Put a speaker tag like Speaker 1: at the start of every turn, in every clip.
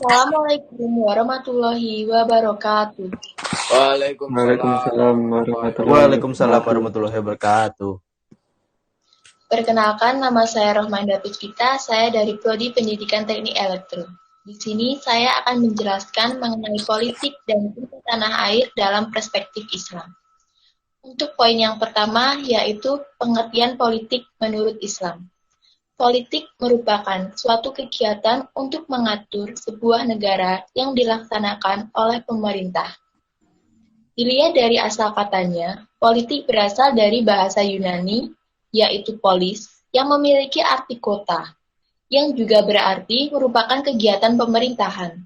Speaker 1: Assalamualaikum warahmatullahi wabarakatuh.
Speaker 2: Waalaikumsalam
Speaker 3: Waalaikumsalam
Speaker 2: warahmatullahi
Speaker 3: warahmatullahi
Speaker 4: Waalaikumsalam
Speaker 3: wabarakatuh.
Speaker 4: warahmatullahi wabarakatuh.
Speaker 1: Perkenalkan, nama saya Rohmanda Puspita, saya dari Prodi Pendidikan Teknik Elektro. Di sini saya akan menjelaskan mengenai politik dan hukum tanah air dalam perspektif Islam. Untuk poin yang pertama, yaitu pengertian politik menurut Islam. Politik merupakan suatu kegiatan untuk mengatur sebuah negara yang dilaksanakan oleh pemerintah. Dilihat dari asal katanya, politik berasal dari bahasa Yunani, yaitu polis, yang memiliki arti kota, yang juga berarti merupakan kegiatan pemerintahan.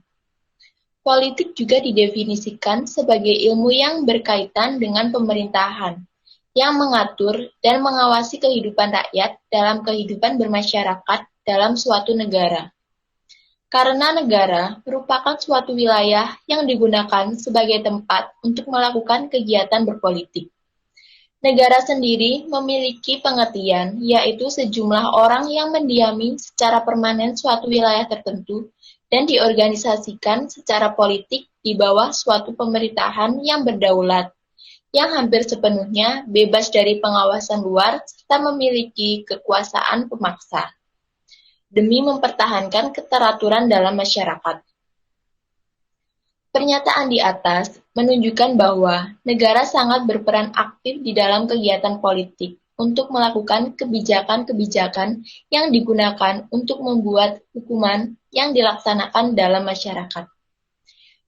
Speaker 1: Politik juga didefinisikan sebagai ilmu yang berkaitan dengan pemerintahan, yang mengatur dan mengawasi kehidupan rakyat dalam kehidupan bermasyarakat dalam suatu negara. Karena negara merupakan suatu wilayah yang digunakan sebagai tempat untuk melakukan kegiatan berpolitik. Negara sendiri memiliki pengertian, yaitu sejumlah orang yang mendiami secara permanen suatu wilayah tertentu dan diorganisasikan secara politik di bawah suatu pemerintahan yang berdaulat, yang hampir sepenuhnya bebas dari pengawasan luar serta memiliki kekuasaan pemaksa demi mempertahankan keteraturan dalam masyarakat. Pernyataan di atas menunjukkan bahwa negara sangat berperan aktif di dalam kegiatan politik untuk melakukan kebijakan-kebijakan yang digunakan untuk membuat hukuman yang dilaksanakan dalam masyarakat.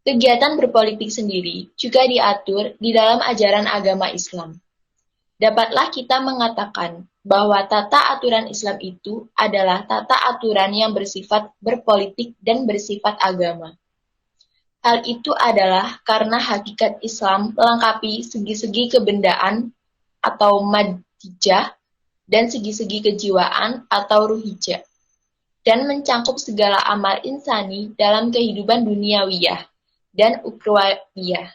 Speaker 1: Kegiatan berpolitik sendiri juga diatur di dalam ajaran agama Islam. Dapatlah kita mengatakan bahwa tata aturan Islam itu adalah tata aturan yang bersifat berpolitik dan bersifat agama. Hal itu adalah karena hakikat Islam melengkapi segi-segi kebendaan atau madijah dan segi-segi kejiwaan atau ruhijah, dan mencangkup segala amal insani dalam kehidupan duniawiyah dan ukhrawiyah.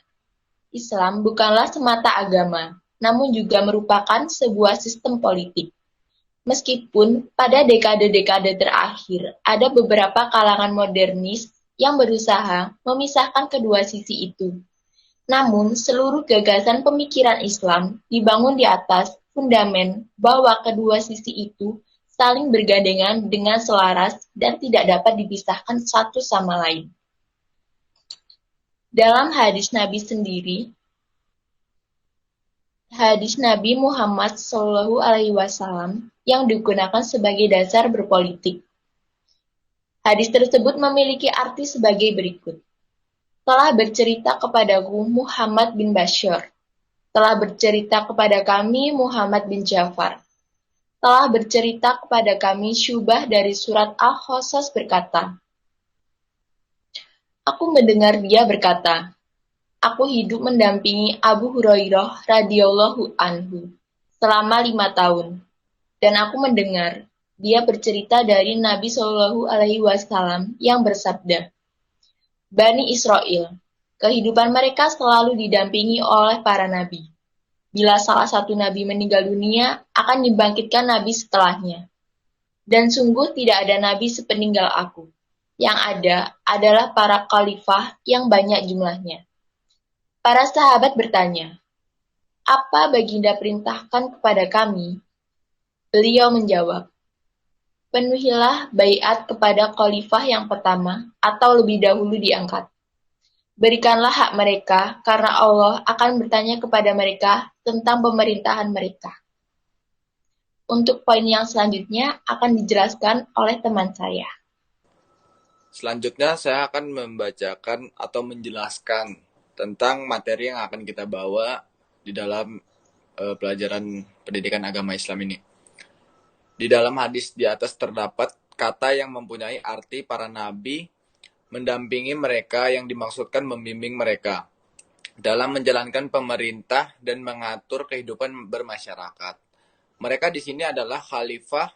Speaker 1: Islam bukanlah semata agama, namun juga merupakan sebuah sistem politik. Meskipun pada dekade-dekade terakhir ada beberapa kalangan modernis yang berusaha memisahkan kedua sisi itu. Namun, seluruh gagasan pemikiran Islam dibangun di atas fundamen bahwa kedua sisi itu saling bergandengan dengan selaras dan tidak dapat dipisahkan satu sama lain. Dalam hadis Nabi sendiri, hadis Nabi Muhammad SAW yang digunakan sebagai dasar berpolitik. Hadis tersebut memiliki arti sebagai berikut. Telah bercerita kepadaku Muhammad bin Bashar. Telah bercerita kepada kami Muhammad bin Ja'far. Telah bercerita kepada kami Syubah dari surat Al-Qasas berkata, aku mendengar dia berkata, aku hidup mendampingi Abu Hurairah radhiyallahu anhu selama 5 tahun, dan aku mendengar dia bercerita dari Nabi SAW yang bersabda, Bani Israel, kehidupan mereka selalu didampingi oleh para nabi. Bila salah satu nabi meninggal dunia, akan dibangkitkan nabi setelahnya. Dan sungguh tidak ada nabi sepeninggal aku. Yang ada adalah para khalifah yang banyak jumlahnya. Para sahabat bertanya, apa baginda perintahkan kepada kami? Beliau menjawab, penuhilah baiat kepada khalifah yang pertama atau lebih dahulu diangkat. Berikanlah hak mereka, karena Allah akan bertanya kepada mereka tentang pemerintahan mereka. Untuk poin yang selanjutnya akan dijelaskan oleh teman saya.
Speaker 2: Selanjutnya saya akan membacakan atau menjelaskan tentang materi yang akan kita bawa di dalam pelajaran pendidikan agama Islam ini. Di dalam hadis di atas terdapat kata yang mempunyai arti para nabi mendampingi mereka yang dimaksudkan membimbing mereka dalam menjalankan pemerintah dan mengatur kehidupan bermasyarakat. Mereka di sini adalah khalifah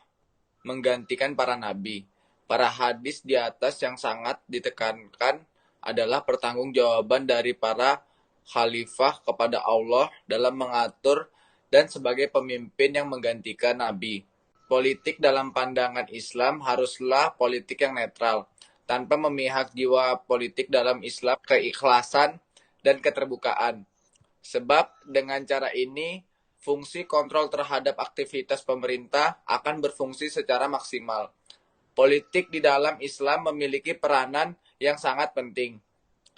Speaker 2: menggantikan para nabi. Para hadis di atas yang sangat ditekankan adalah pertanggungjawaban dari para khalifah kepada Allah dalam mengatur dan sebagai pemimpin yang menggantikan nabi. Politik dalam pandangan Islam haruslah politik yang netral, tanpa memihak jiwa politik dalam Islam, keikhlasan, dan keterbukaan. Sebab dengan cara ini, fungsi kontrol terhadap aktivitas pemerintah akan berfungsi secara maksimal. Politik di dalam Islam memiliki peranan yang sangat penting.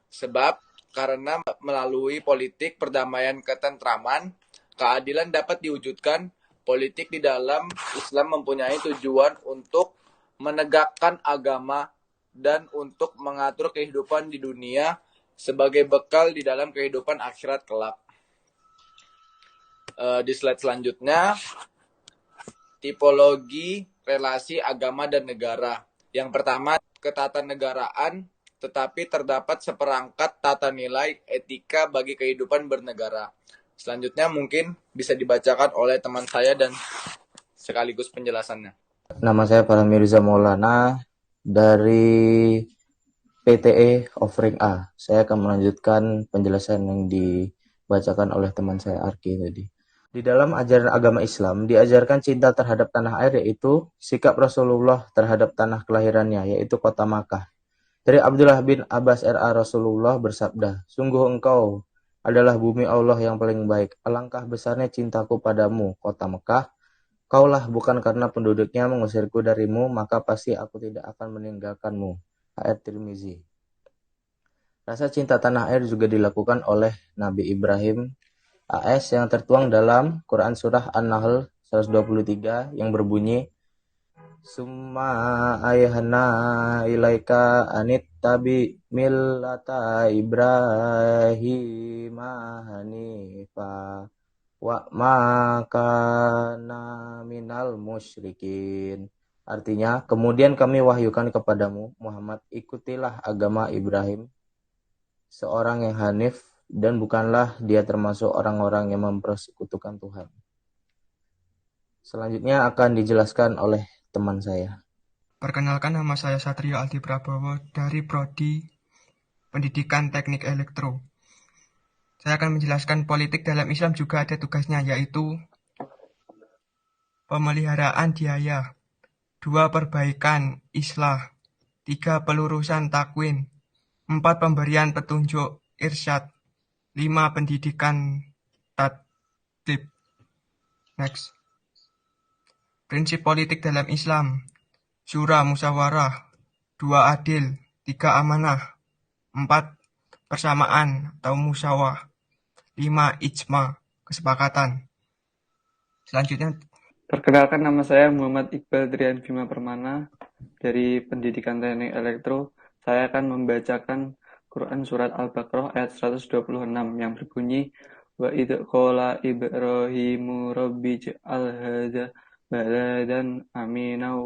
Speaker 2: Sebab karena melalui politik perdamaian ketentraman, keadilan dapat diwujudkan. Politik di dalam Islam mempunyai tujuan untuk menegakkan agama dan untuk mengatur kehidupan di dunia sebagai bekal di dalam kehidupan akhirat kelak. Di slide selanjutnya, tipologi relasi agama dan negara. Yang pertama, ketatanegaraan, tetapi terdapat seperangkat tata nilai etika bagi kehidupan bernegara. Selanjutnya mungkin bisa dibacakan oleh teman saya dan sekaligus penjelasannya.
Speaker 3: Nama saya Farhan Mirza Maulana dari PTE Offering A. Saya akan melanjutkan penjelasan yang dibacakan oleh teman saya Arki tadi. Di dalam ajaran agama Islam diajarkan cinta terhadap tanah air, yaitu sikap Rasulullah terhadap tanah kelahirannya, yaitu kota Makkah. Dari Abdullah bin Abbas RA, Rasulullah bersabda, "Sungguh engkau adalah bumi Allah yang paling baik. Alangkah besarnya cintaku padamu, kota Mekah. Kaulah bukan karena penduduknya mengusirku darimu, maka pasti aku tidak akan meninggalkanmu." Ayat Tirmizi. Rasa cinta tanah air juga dilakukan oleh Nabi Ibrahim AS yang tertuang dalam Quran Surah An-Nahl 123 yang berbunyi, "Summa ayahna ilaika anittabi millata Ibrahim hanifa wa ma kana minal musyrikin." Artinya, kemudian kami wahyukan kepadamu, Muhammad, ikutilah agama Ibrahim, seorang yang hanif, dan bukanlah dia termasuk orang-orang yang mempersekutukan Tuhan. Selanjutnya akan dijelaskan oleh teman saya.
Speaker 4: Perkenalkan, nama saya Satrio Aldi Prabowo dari Prodi Pendidikan Teknik Elektro. Saya akan menjelaskan politik dalam Islam juga ada tugasnya, yaitu pemeliharaan diaya, 2 perbaikan islah, 3 pelurusan takwin, 4 pemberian petunjuk irsyad, 5 pendidikan tatib. Next. Prinsip politik dalam Islam: syura musyawarah, 2 adil, 3 amanah, 4 persamaan atau musyawah, 5 ijma, kesepakatan. Selanjutnya,
Speaker 5: perkenalkan, nama saya Muhammad Iqbal Drian Bima Permana dari Pendidikan Teknik Elektro. Saya akan membacakan Quran Surat Al-Baqarah ayat 126 yang berbunyi, "Wa idh qala Ibrahimu rabbi ij'al hadza baladan aminan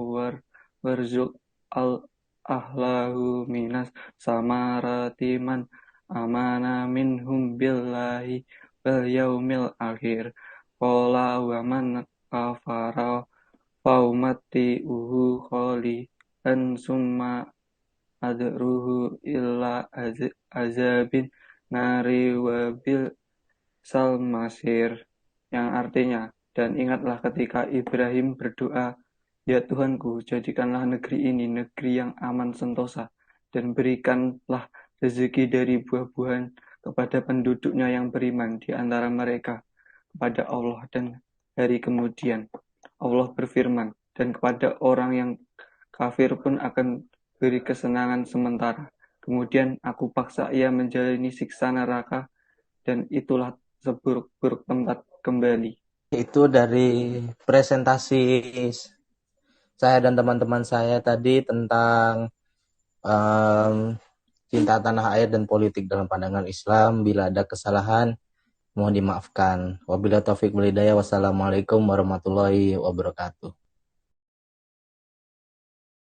Speaker 5: warzuq al-ahlahu minas samarati man amana minhum billahi wal yaumil akhir. Qala wa man kafara faumati'uhu khalidan summa adruhu illa azabin nari wabil salmasir." Yang artinya, dan ingatlah ketika Ibrahim berdoa, "Ya Tuhanku, jadikanlah negeri ini negeri yang aman sentosa, dan berikanlah rezeki dari buah-buahan kepada penduduknya yang beriman di antara mereka kepada Allah dan hari kemudian." Allah berfirman, "Dan kepada orang yang kafir pun akan beri kesenangan sementara. Kemudian aku paksa ia menjalani siksa neraka, dan itulah seburuk-buruk tempat kembali."
Speaker 3: Itu dari presentasi saya dan teman-teman saya tadi tentang cinta tanah air dan politik dalam pandangan Islam. Bila ada kesalahan, mohon dimaafkan. Wabillahi taufiq wal hidayah. Wassalamualaikum warahmatullahi wabarakatuh.